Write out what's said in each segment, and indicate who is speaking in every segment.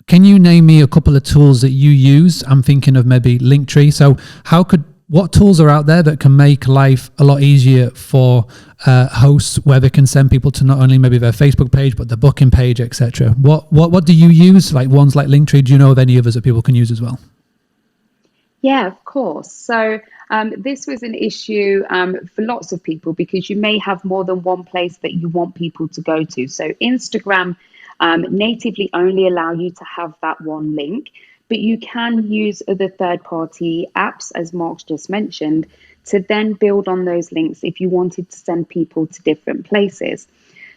Speaker 1: Can you name me a couple of tools that you use? I'm thinking of maybe Linktree. So what tools are out there that can make life a lot easier for hosts, where they can send people to not only maybe their Facebook page, but the booking page, etc.? What do you use? Like ones like Linktree, do you know of any others that people can use as well?
Speaker 2: Yeah, of course. So this was an issue for lots of people because you may have more than one place that you want people to go to. So Instagram natively only allow you to have that one link, but you can use other third-party apps, as Mark's just mentioned, to then build on those links if you wanted to send people to different places.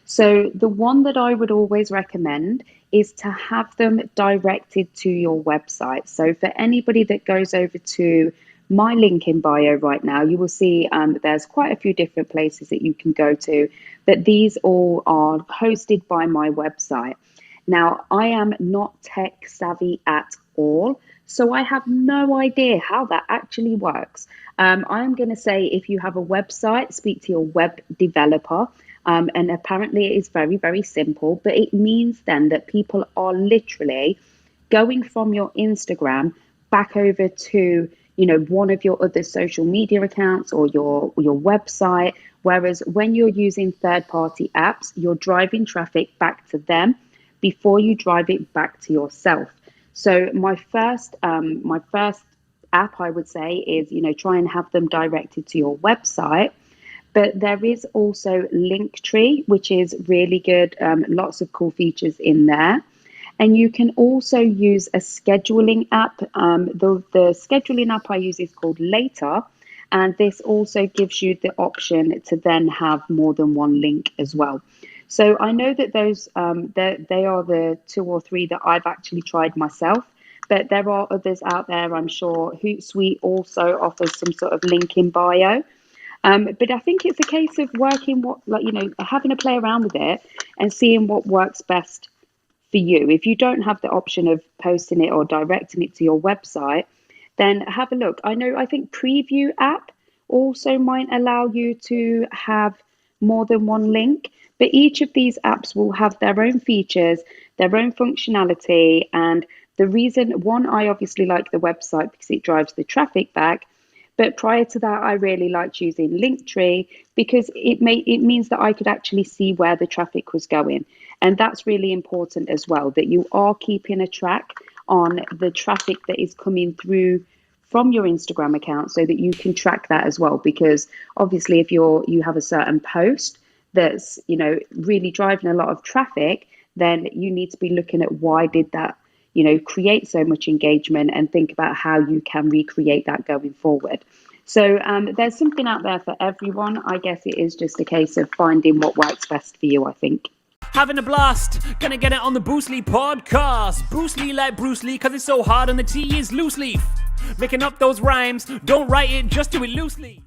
Speaker 2: So the one that I would always recommend is to have them directed to your website. So for anybody that goes over to my link in bio right now, you will see there's quite a few different places that you can go to, but these all are hosted by my website. Now, I am not tech savvy at all, so I have no idea how that actually works. I'm going to say if you have a website, speak to your web developer. And apparently it is very, very simple, but it means then that people are literally going from your Instagram back over to, one of your other social media accounts or your website. Whereas when you're using third-party apps, you're driving traffic back to them before you drive it back to yourself. So my first app I would say is, try and have them directed to your website. But there is also Linktree, which is really good. Lots of cool features in there. And you can also use a scheduling app. The scheduling app I use is called Later. And this also gives you the option to then have more than one link as well. So I know that those they are the 2 or 3 that I've actually tried myself. But there are others out there. I'm sure Hootsuite also offers some sort of link in bio. But I think it's a case of having a play around with it and seeing what works best for you. If you don't have the option of posting it or directing it to your website, then have a look. I think Preview app also might allow you to have more than one link, but each of these apps will have their own features, their own functionality. And the reason, one, I obviously like the website because it drives the traffic back. But prior to that, I really liked using Linktree because it means that I could actually see where the traffic was going. And that's really important as well, that you are keeping a track on the traffic that is coming through from your Instagram account so that you can track that as well. Because obviously, if you have a certain post that's, really driving a lot of traffic, then you need to be looking at why did that create so much engagement and think about how you can recreate that going forward. So there's something out there for everyone. I guess it is just a case of finding what works best for you, I think.
Speaker 3: Having a blast, gonna get it on the Bruce Lee podcast. Bruce Lee like Bruce Lee, cause it's so hard and the T is loose leaf. Making up those rhymes, don't write it, just do it loosely.